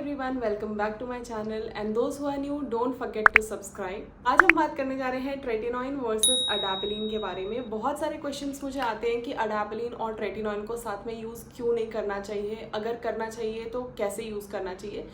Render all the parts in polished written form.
everyone, welcome back to my channel and those who are new don't forget to subscribe। आज हम बात करने जा रहे हैं ट्रेटिनॉइन वर्सेस अडापेलिन के बारे में। बहुत सारे क्वेश्चंस मुझे आते हैं कि अडापेलिन और ट्रेटिनॉइन को साथ में यूज़ क्यों नहीं करना चाहिए, अगर करना चाहिए तो कैसे यूज़ करना चाहिए।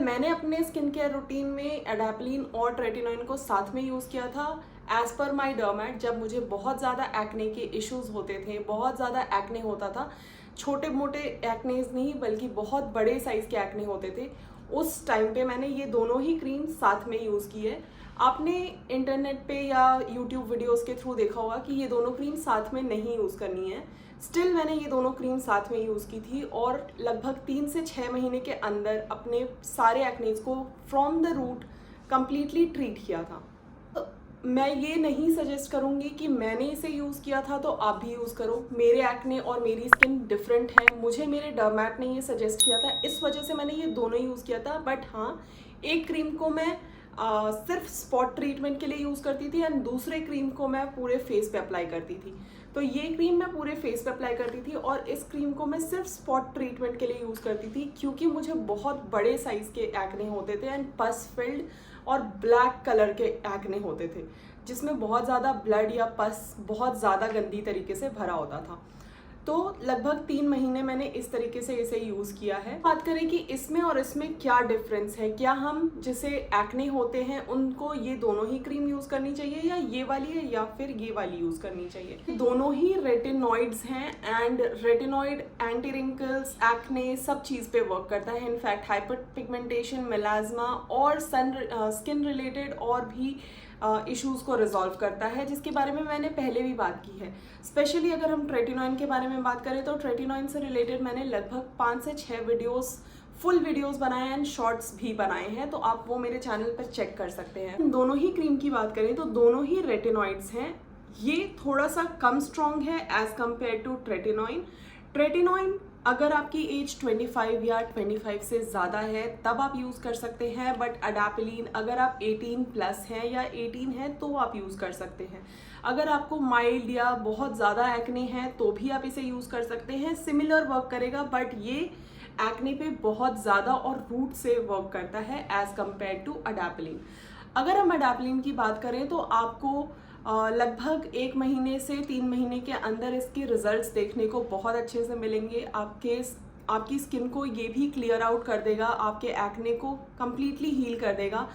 मैंने अपने स्किन केयर रूटीन में अडापेलिन और ट्रेटिनॉइन को साथ में यूज़ किया था एज पर माई डर्मेट। जब मुझे बहुत ज़्यादा एक्ने के इश्यूज़ होते थे, बहुत ज़्यादा एक्ने होता था, छोटे मोटे एक्नेज नहीं बल्कि बहुत बड़े साइज़ के एक्ने होते थे, उस टाइम पे मैंने ये दोनों ही क्रीम साथ में यूज़ की है। आपने इंटरनेट पे या यूट्यूब वीडियोस के थ्रू देखा होगा कि ये दोनों क्रीम साथ में नहीं यूज़ करनी है। स्टिल मैंने ये दोनों क्रीम साथ में यूज़ की थी और लगभग 3 से 6 महीने के अंदर अपने सारे एक्नेज को from the root completely treat किया था। मैं ये नहीं सजेस्ट करूँगी कि मैंने इसे यूज़ किया था तो आप भी यूज़ करो। मेरे एक्ने और मेरी स्किन डिफरेंट है, मुझे मेरे डर्मेट ने ये सजेस्ट किया था, इस वजह से मैंने ये दोनों यूज़ किया था। बट हाँ, एक क्रीम को मैं सिर्फ स्पॉट ट्रीटमेंट के लिए यूज़ करती थी एंड दूसरे क्रीम को मैं पूरे फेस पे अप्लाई करती थी। तो ये क्रीम मैं पूरे फेस पे अप्लाई करती थी और इस क्रीम को मैं सिर्फ स्पॉट ट्रीटमेंट के लिए यूज़ करती थी, क्योंकि मुझे बहुत बड़े साइज़ के एक्ने होते थे एंड पस फिल्ड और ब्लैक कलर के एक्ने होते थे, जिसमें बहुत ज़्यादा ब्लड या पस बहुत ज़्यादा गंदी तरीके से भरा होता था। तो लगभग 3 महीने मैंने इस तरीके से इसे यूज़ किया है। बात करें कि इसमें और इसमें क्या डिफरेंस है, क्या हम जिसे एक्ने होते हैं उनको ये दोनों ही क्रीम यूज़ करनी चाहिए या ये वाली है या फिर ये वाली यूज़ करनी चाहिए। दोनों ही रेटिनॉइड्स हैं and retinoid anti wrinkles, acne सब चीज़ पे वर्क करता है। इनफैक्ट हाइपर पिगमेंटेशन, मेलाज्मा और स्किन रिलेटेड और भी इश्यूज़ को रिजॉल्व करता है, जिसके बारे में मैंने पहले भी बात की है। स्पेशली अगर हम ट्रेटिनॉइन के बारे में बात करें तो ट्रेटिनॉइन से रिलेटेड मैंने लगभग 5 से 6 वीडियोस, फुल वीडियोस बनाए एंड शॉर्ट्स भी बनाए हैं, तो आप वो मेरे चैनल पर चेक कर सकते हैं। दोनों ही क्रीम की बात करें तो दोनों ही रेटिनॉइड्स हैं। ये थोड़ा सा कम स्ट्रॉन्ग है as compared to tretinoin. Tretinoin अगर आपकी एज 25 या 25 से ज़्यादा है तब आप यूज़ कर सकते हैं, बट अडापेलिन अगर आप 18 प्लस हैं या 18 हैं तो आप यूज़ कर सकते हैं। अगर आपको माइल्ड या बहुत ज़्यादा एक्ने है तो भी आप इसे यूज़ कर सकते हैं, सिमिलर वर्क करेगा, बट ये एक्ने पे बहुत ज़्यादा और रूट से वर्क करता है एज कम्पेयर टू अडापेलिन। अगर हम अडापेलिन की बात करें तो आपको लगभग 1 महीने से 3 महीने के अंदर इसके रिजल्ट्स देखने को बहुत अच्छे से मिलेंगे। आपकी स्किन को ये भी क्लियर आउट कर देगा, आपके एक्ने को कम्प्लीटली हील कर देगा।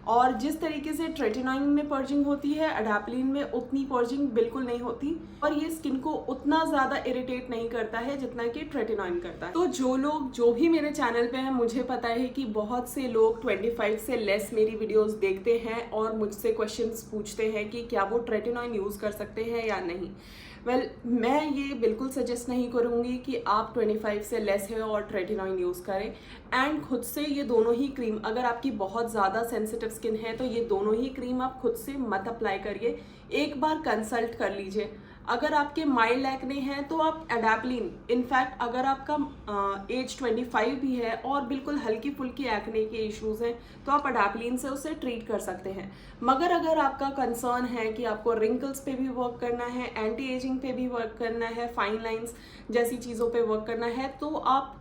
और जिस तरीके से ट्रेटिनॉइन में पर्जिंग होती है, अडापेलिन में उतनी पर्जिंग बिल्कुल नहीं होती और ये स्किन को उतना ज़्यादा इरिटेट नहीं करता है जितना कि ट्रेटिनॉइन करता है। तो जो भी मेरे चैनल पे हैं, मुझे पता है कि बहुत से लोग 25 से लेस मेरी वीडियोस देखते हैं और मुझसे क्वेश्चंस पूछते हैं कि क्या वो ट्रेटिनॉइन यूज़ कर सकते हैं या नहीं। मैं ये बिल्कुल सजेस्ट नहीं करूँगी कि आप 25 से लेस है और ट्रेटिनॉइन यूज़ करें। एंड खुद से ये दोनों ही क्रीम, अगर आपकी बहुत ज़्यादा सेंसिटिव स्किन है तो ये दोनों ही क्रीम आप खुद से मत अप्लाई करिए, एक बार कंसल्ट कर लीजिए। अगर आपके माइल्ड एक्ने हैं तो आप अडापेलिन, इनफैक्ट अगर आपका एज 25 भी है और बिल्कुल हल्की फुल्की एक्ने के इश्यूज हैं तो आप अडापेलिन से उसे ट्रीट कर सकते हैं। मगर अगर आपका कंसर्न है कि आपको रिंकल्स पे भी वर्क करना है, एंटी एजिंग पे भी वर्क करना है, फाइन लाइंस जैसी चीज़ों पे वर्क करना है, तो आप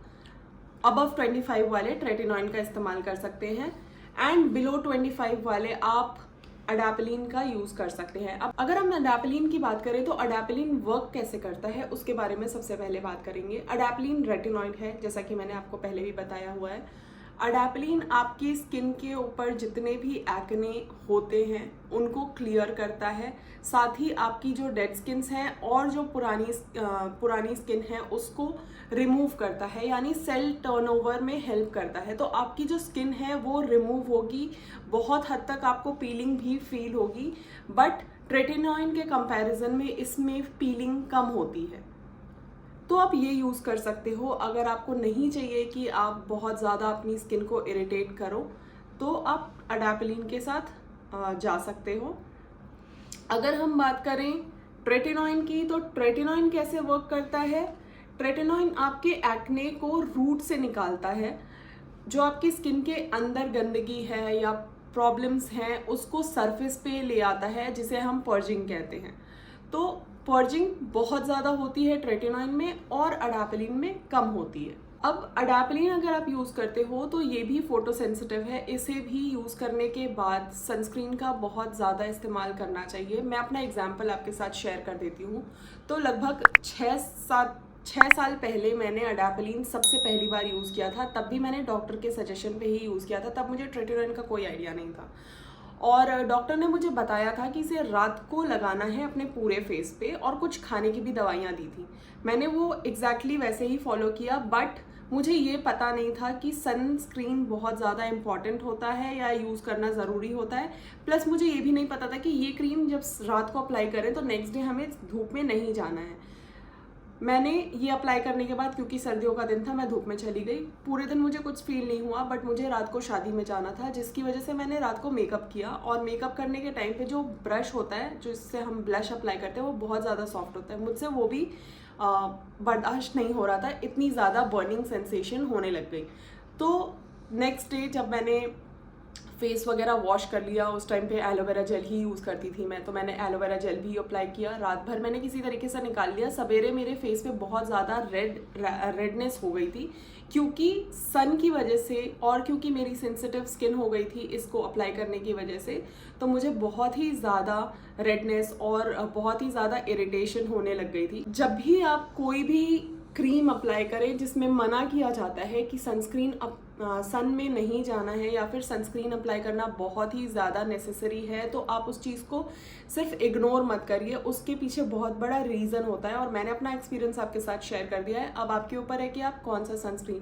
अबव 25 वाले ट्रेटिनॉइन का इस्तेमाल कर सकते हैं एंड बिलो 25 वाले आप अडापेलिन का यूज़ कर सकते हैं। अब अगर हम अडापेलिन की बात करें तो अडापेलिन वर्क कैसे करता है उसके बारे में सबसे पहले बात करेंगे। अडापेलिन रेटिनॉइड है, जैसा कि मैंने आपको पहले भी बताया हुआ है। अडापेलिन आपकी स्किन के ऊपर जितने भी एक्ने होते हैं उनको क्लियर करता है, साथ ही आपकी जो डेड स्किन्स हैं और जो पुरानी स्किन है उसको रिमूव करता है, यानी सेल टर्नओवर में हेल्प करता है। तो आपकी जो स्किन है वो रिमूव होगी, बहुत हद तक आपको पीलिंग भी फील होगी, बट ट्रेटिनॉइन के कंपैरिजन में इसमें पीलिंग कम होती है। तो आप ये यूज़ कर सकते हो। अगर आपको नहीं चाहिए कि आप बहुत ज़्यादा अपनी स्किन को इरिटेट करो तो आप अडापेलिन के साथ जा सकते हो। अगर हम बात करें ट्रेटिनॉइन की, तो ट्रेटिनॉइन कैसे वर्क करता है। ट्रेटिनॉइन आपके एक्ने को रूट से निकालता है। जो आपकी स्किन के अंदर गंदगी है या प्रॉब्लम्स हैं उसको सरफेस पे ले आता है, जिसे हम पर्जिंग कहते हैं। तो पर्जिंग बहुत ज़्यादा होती है ट्रेटिनॉइन में और अडापेलिन में कम होती है। अब अडैप्लिन अगर आप यूज़ करते हो तो ये भी फोटो सेंसिटिव है, इसे भी यूज़ करने के बाद सनस्क्रीन का बहुत ज़्यादा इस्तेमाल करना चाहिए। मैं अपना एग्जांपल आपके साथ शेयर कर देती हूँ। तो लगभग 6 साल पहले मैंने अडैप्लिन सबसे पहली बार यूज़ किया था, तब भी मैंने डॉक्टर के सजेशन पे ही यूज़ किया था, तब मुझे ट्रेटिनॉइन का कोई आइडिया नहीं था। और डॉक्टर ने मुझे बताया था कि इसे रात को लगाना है अपने पूरे फेस पे, और कुछ खाने की भी दवाइयाँ दी थी। मैंने वो एग्जैक्टली वैसे ही फॉलो किया, बट मुझे ये पता नहीं था कि सनस्क्रीन बहुत ज़्यादा इम्पॉर्टेंट होता है या यूज़ करना ज़रूरी होता है। प्लस मुझे ये भी नहीं पता था कि ये क्रीम जब रात को अप्लाई करें तो नेक्स्ट डे हमें धूप में नहीं जाना है। मैंने ये अप्लाई करने के बाद, क्योंकि सर्दियों का दिन था, मैं धूप में चली गई। पूरे दिन मुझे कुछ फील नहीं हुआ, बट मुझे रात को शादी में जाना था, जिसकी वजह से मैंने रात को मेकअप किया। और मेकअप करने के टाइम पे जो ब्रश होता है, जो इससे हम ब्लश अप्लाई करते हैं, वो बहुत ज़्यादा सॉफ्ट होता है। मुझसे वो भी बर्दाश्त नहीं हो रहा था, इतनी ज़्यादा बर्निंग सेंसेशन होने लग गई। तो नेक्स्ट डे जब मैंने फेस वगैरह वॉश कर लिया, उस टाइम पे एलोवेरा जेल ही यूज़ करती थी मैं, तो मैंने एलोवेरा जेल भी अप्लाई किया। रात भर मैंने किसी तरीके से निकाल लिया। सवेरे मेरे फेस पे बहुत ज़्यादा रेडनेस हो गई थी, क्योंकि सन की वजह से और क्योंकि मेरी सेंसिटिव स्किन हो गई थी इसको अप्लाई करने की वजह से। तो मुझे बहुत ही ज़्यादा रेडनेस और बहुत ही ज़्यादा इरिटेशन होने लग गई थी। जब भी आप कोई भी क्रीम अप्लाई करें जिसमें मना किया जाता है कि सनस्क्रीन सन में नहीं जाना है या फिर सनस्क्रीन अप्लाई करना बहुत ही ज़्यादा नेसेसरी है, तो आप उस चीज़ को सिर्फ इग्नोर मत करिए। उसके पीछे बहुत बड़ा रीज़न होता है, और मैंने अपना एक्सपीरियंस आपके साथ शेयर कर दिया है। अब आपके ऊपर है कि आप कौन सा सनस्क्रीन,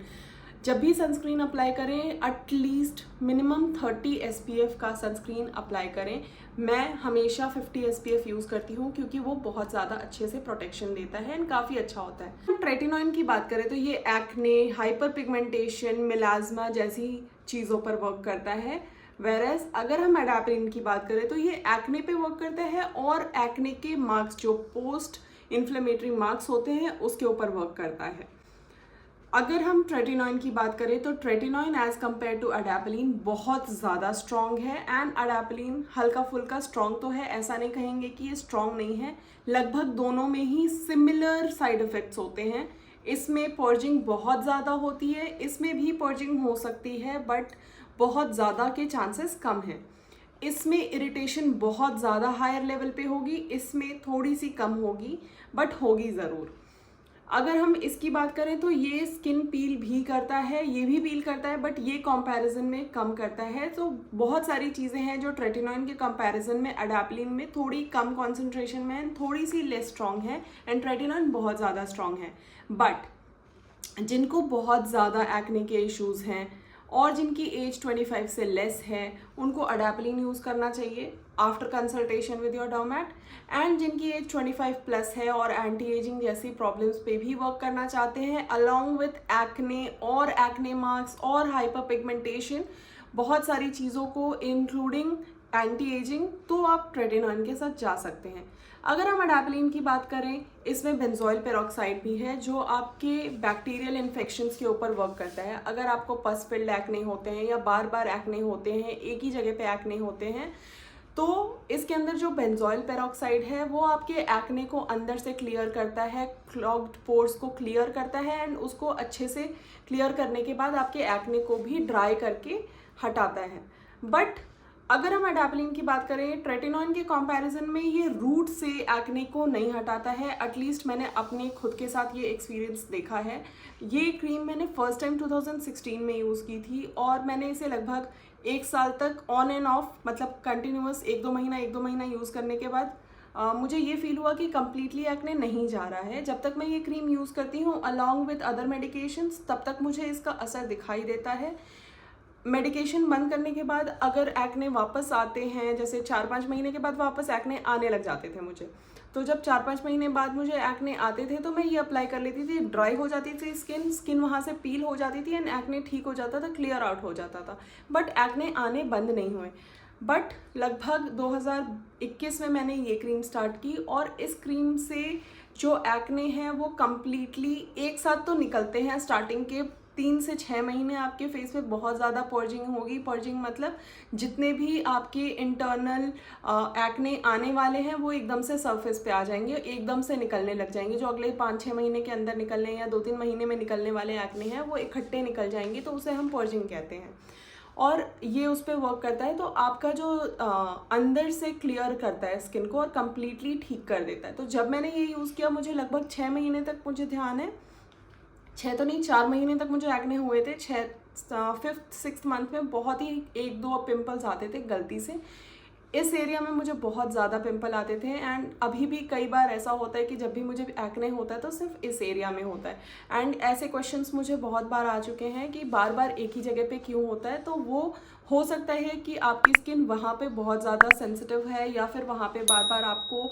जब भी सनस्क्रीन अप्लाई करें एटलीस्ट मिनिमम 30 SPF का सनस्क्रीन अप्लाई करें। मैं हमेशा 50 SPF यूज़ करती हूँ, क्योंकि वो बहुत ज़्यादा अच्छे से प्रोटेक्शन देता है एंड काफ़ी अच्छा होता है। ट्रेटिनॉइन की बात करें तो ये एक्ने, हाइपर पिगमेंटेशन, मेलाज्मा जैसी चीज़ों पर वर्क करता है। वेरएज अगर हम अडैप्लिन की बात करें तो ये एक्ने पे वर्क करता है, और एक्ने के मार्क्स, जो पोस्ट इन्फ्लेमेटरी मार्क्स होते हैं, उसके ऊपर वर्क करता है। अगर हम ट्रेटिनॉइन की बात करें तो ट्रेटिनॉइन एज कम्पेयर टू अडैप्लिन बहुत ज़्यादा स्ट्रॉन्ग है, एंड अडैप्लिन हल्का फुल्का स्ट्रॉन्ग तो है, ऐसा नहीं कहेंगे कि ये स्ट्रॉन्ग नहीं है। लगभग दोनों में ही सिमिलर साइड इफ़ेक्ट्स होते हैं। इसमें पर्जिंग बहुत ज़्यादा होती है, इसमें भी पर्जिंग हो सकती है, बट बहुत ज़्यादा के चांसेस कम हैं। इसमें इरिटेशन बहुत ज़्यादा हायर लेवल पे होगी, इसमें थोड़ी सी कम होगी, बट होगी ज़रूर। अगर हम इसकी बात करें तो ये स्किन पील भी करता है, ये भी पील करता है, बट ये कंपैरिजन में कम करता है। तो बहुत सारी चीज़ें हैं जो ट्रेटिनॉइन के कंपैरिजन में अडैप्लिन में थोड़ी कम कॉन्सेंट्रेशन में है, थोड़ी सी लेस स्ट्रॉन्ग है, एंड ट्रेटिनॉइन बहुत ज़्यादा स्ट्रॉन्ग है। बट जिनको बहुत ज़्यादा एक्ने के इश्यूज़ हैं और जिनकी एज 25 से लेस है, उनको अडैप्लिन यूज़ करना चाहिए after consultation with your डर्मेट। And जिनकी एज 25 प्लस है और एंटी एजिंग जैसी प्रॉब्लम्स पे भी वर्क करना चाहते हैं, अलॉन्ग विथ एक्ने और एक्ने मार्क्स और हाइपर पिगमेंटेशन, बहुत सारी चीज़ों को इंक्लूडिंग एंटी एजिंग, तो आप ट्रेटिनॉइन के साथ जा सकते हैं। अगर हम अडैप्लिन की बात करें, इसमें बेंजोइल पेरोक्साइड भी है, जो आपके बैक्टीरियल इन्फेक्शंस के ऊपर वर्क करता है। अगर आपको पस फिल्ड एक्ने होते हैं या बार बार एक्ने होते हैं, एक ही जगह पे एक्ने होते हैं, तो इसके अंदर जो बेंजोइल पेरोक्साइड है वो आपके एक्ने को अंदर से क्लियर करता है, क्लॉग्ड पोर्स को क्लियर करता है, एंड उसको अच्छे से क्लियर करने के बाद आपके एक्ने को भी ड्राई करके हटाता है। बट अगर हम अडैप्लिन की बात करें, ट्रेटिनॉइन के कंपैरिजन में ये रूट से एक्ने को नहीं हटाता है। एटलीस्ट मैंने अपने खुद के साथ ये एक्सपीरियंस देखा है। ये क्रीम मैंने फर्स्ट टाइम 2016 में यूज़ की थी, और मैंने इसे लगभग 1 साल तक ऑन एंड ऑफ, मतलब कंटिन्यूअस 1-2 महीना यूज़ करने के बाद मुझे ये फील हुआ कि कम्प्लीटली एक्ने नहीं जा रहा है। जब तक मैं ये क्रीम यूज़ करती हूँ अलॉन्ग विद अदर मेडिकेशंस, तब तक मुझे इसका असर दिखाई देता है। मेडिकेशन बंद करने के बाद अगर एक्ने वापस आते हैं, जैसे 4-5 महीने के बाद वापस एक्ने आने लग जाते थे मुझे, तो जब 4-5 महीने बाद मुझे एक्ने आते थे तो मैं ये अप्लाई कर लेती थी, ड्राई हो जाती थी स्किन वहाँ से पील हो जाती थी, एंड एक्ने ठीक हो जाता था, क्लियर आउट हो जाता था, बट एक्ने आने बंद नहीं हुए। बट लगभग 2021 में मैंने ये क्रीम स्टार्ट की, और इस क्रीम से जो एक्ने हैं वो कम्प्लीटली एक साथ तो निकलते हैं स्टार्टिंग के 3 से 6 महीने आपके फेस पे बहुत ज़्यादा पर्जिंग होगी। पर्जिंग मतलब जितने भी आपके इंटरनल एक्ने आने वाले हैं वो एकदम से सरफेस पे आ जाएंगे, एकदम से निकलने लग जाएंगे। जो अगले 5-6 महीने के अंदर निकलने या 2-3 महीने में निकलने वाले एक्ने हैं वो इकट्ठे निकल जाएंगे, तो उसे हम पर्जिंग कहते हैं। और ये उस पर वर्क करता है, तो आपका जो अंदर से क्लियर करता है स्किन को और कम्प्लीटली ठीक कर देता है। तो जब मैंने ये यूज़ किया मुझे लगभग 6 महीने तक, मुझे ध्यान है 6 तो नहीं 4 महीने तक मुझे एक्ने हुए थे। 5th-6th मंथ में बहुत ही 1-2 पिंपल्स आते थे गलती से। इस एरिया में मुझे बहुत ज़्यादा पिंपल आते थे एंड अभी भी कई बार ऐसा होता है कि जब भी मुझे एक्ने होता है तो सिर्फ इस एरिया में होता है। एंड ऐसे क्वेश्चंस मुझे बहुत बार आ चुके हैं कि बार बार एक ही जगह पे क्यों होता है। तो वो हो सकता है कि आपकी स्किन वहाँ पे बहुत ज़्यादा सेंसिटिव है, या फिर वहाँ पे बार बार आपको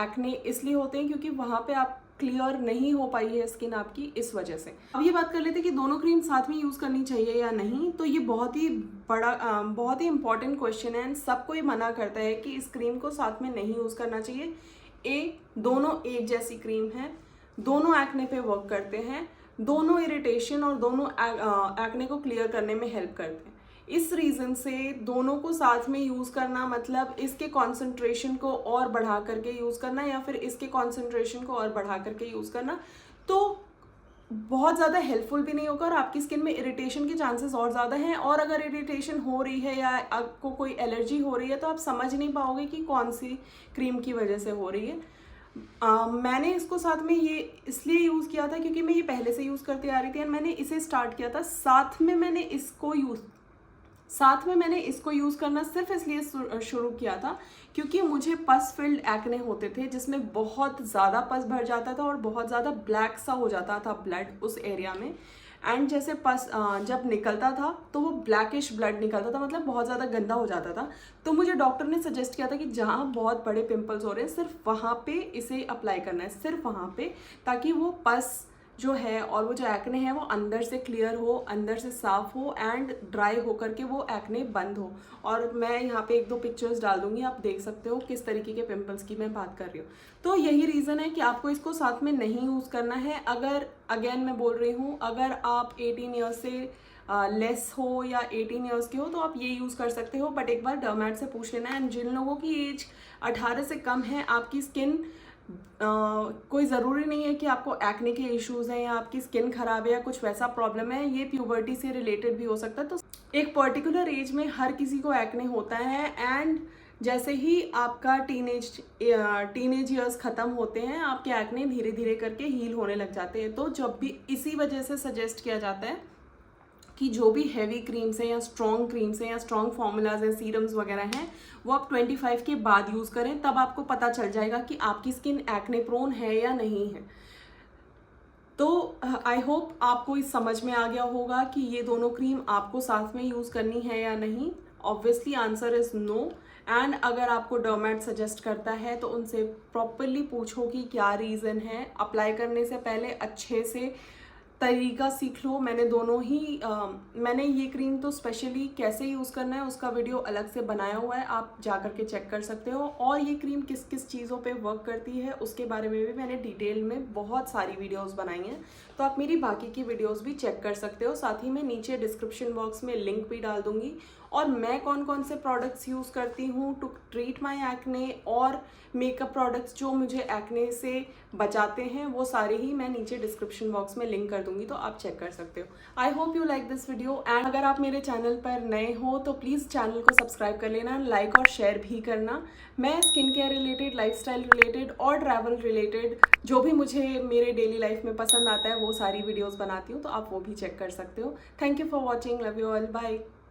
एक्ने इसलिए होते हैं क्योंकि वहाँ पे आप क्लियर नहीं हो पाई है स्किन आपकी, इस वजह से। अब ये बात कर लेते हैं कि दोनों क्रीम साथ में यूज़ करनी चाहिए या नहीं। तो ये बहुत ही बहुत ही इंपॉर्टेंट क्वेश्चन है एंड सब कोई मना करता है कि इस क्रीम को साथ में नहीं यूज़ करना चाहिए। दोनों एक जैसी क्रीम है, दोनों एक्ने पे वर्क करते हैं, दोनों इरिटेशन और दोनों एक्ने को क्लियर करने में हेल्प करते हैं। इस रीज़न से दोनों को साथ में यूज़ करना मतलब इसके कॉन्सेंट्रेशन को और बढ़ा करके यूज़ करना या फिर इसके कॉन्सेंट्रेशन को और बढ़ा करके यूज़ करना तो बहुत ज़्यादा हेल्पफुल भी नहीं होगा और आपकी स्किन में इरिटेशन के चांसेस और ज़्यादा हैं। और अगर इरिटेशन हो रही है या आपको कोई एलर्जी हो रही है तो आप समझ नहीं पाओगे कि कौन सी क्रीम की वजह से हो रही है। मैंने इसको साथ में ये इसलिए यूज़ किया था क्योंकि मैं ये पहले से यूज़ करती आ रही थी एंड मैंने इसे स्टार्ट किया था। साथ में मैंने इसको यूज़ करना सिर्फ इसलिए शुरू किया था क्योंकि मुझे पस फिल्ड एक्ने होते थे जिसमें बहुत ज़्यादा पस भर जाता था और बहुत ज़्यादा ब्लैक सा हो जाता था ब्लड उस एरिया में। एंड जैसे पस जब निकलता था तो वो ब्लैकिश ब्लड निकलता था, मतलब बहुत ज़्यादा गंदा हो जाता था। तो मुझे डॉक्टर ने सजेस्ट किया था कि जहाँ बहुत बड़े पिंपल्स हो रहे हैं सिर्फ वहाँ पे इसे अप्लाई करना है, सिर्फ वहाँ पे, ताकि वो पस जो है और वो जो एक्ने है वो अंदर से क्लियर हो, अंदर से साफ हो एंड ड्राई हो करके वो एक्ने बंद हो। और मैं यहाँ पे 1-2 पिक्चर्स डाल दूंगी, आप देख सकते हो किस तरीके के पिंपल्स की मैं बात कर रही हूँ। तो यही रीज़न है कि आपको इसको साथ में नहीं यूज़ करना है। अगर अगेन मैं बोल रही हूँ, अगर आप 18 ईयर्स से लेस हो या 18 ईयर्स के हो तो आप ये यूज़ कर सकते हो, बट एक बार डर्मेट से पूछ लेना। एंड जिन लोगों की एज 18 से कम है, आपकी स्किन कोई ज़रूरी नहीं है कि आपको एक्ने के इश्यूज़ हैं या आपकी स्किन ख़राब है या कुछ वैसा प्रॉब्लम है, ये प्यूबर्टी से रिलेटेड भी हो सकता है। तो एक पर्टिकुलर एज में हर किसी को एक्ने होता है एंड जैसे ही आपका टीनेज ईयर्स ख़त्म होते हैं आपके एक्ने धीरे धीरे करके हील होने लग जाते हैं। तो जब भी इसी वजह से सजेस्ट किया जाता है कि जो भी हैवी क्रीम्स हैं या स्ट्रॉन्ग क्रीम्स हैं या स्ट्रॉन्ग फार्मूलाज हैं, सीरम्स वगैरह हैं, वो आप 25 के बाद यूज़ करें, तब आपको पता चल जाएगा कि आपकी स्किन एक्ने प्रोन है या नहीं है। तो आई होप आपको इस समझ में आ गया होगा कि ये दोनों क्रीम आपको साथ में यूज़ करनी है या नहीं। Obviously answer is no. And अगर आपको डर्मेट सजेस्ट करता है तो उनसे प्रॉपरली पूछो कि क्या रीज़न है। अप्लाई करने से पहले अच्छे से तरीका सीख लो। मैंने ये क्रीम तो स्पेशली कैसे यूज़ करना है उसका वीडियो अलग से बनाया हुआ है, आप जा कर के चेक कर सकते हो। और ये क्रीम किस किस चीज़ों पे वर्क करती है उसके बारे में भी मैंने डिटेल में बहुत सारी वीडियोस बनाई हैं, तो आप मेरी बाकी की वीडियोस भी चेक कर सकते हो। साथ ही मैं नीचे डिस्क्रिप्शन बॉक्स में लिंक भी डाल दूँगी और मैं कौन कौन से प्रोडक्ट्स यूज़ करती हूँ टू ट्रीट माई एक्ने और मेकअप प्रोडक्ट्स जो मुझे एक्ने से बचाते हैं, वो सारे ही मैं नीचे डिस्क्रिप्शन बॉक्स में लिंक कर दूंगी, तो आप चेक कर सकते हो। I hope you like this video and अगर आप मेरे चैनल पर नए हो तो प्लीज़ चैनल को सब्सक्राइब कर लेना, लाइक और शेयर भी करना। मैं skin care related, lifestyle related और ट्रैवल रिलेटेड जो भी मुझे मेरे डेली लाइफ में पसंद आता है वो सारी वीडियोज़ बनाती हूँ, तो आप वो भी चेक कर सकते हो। Thank you for watching, love you all, bye.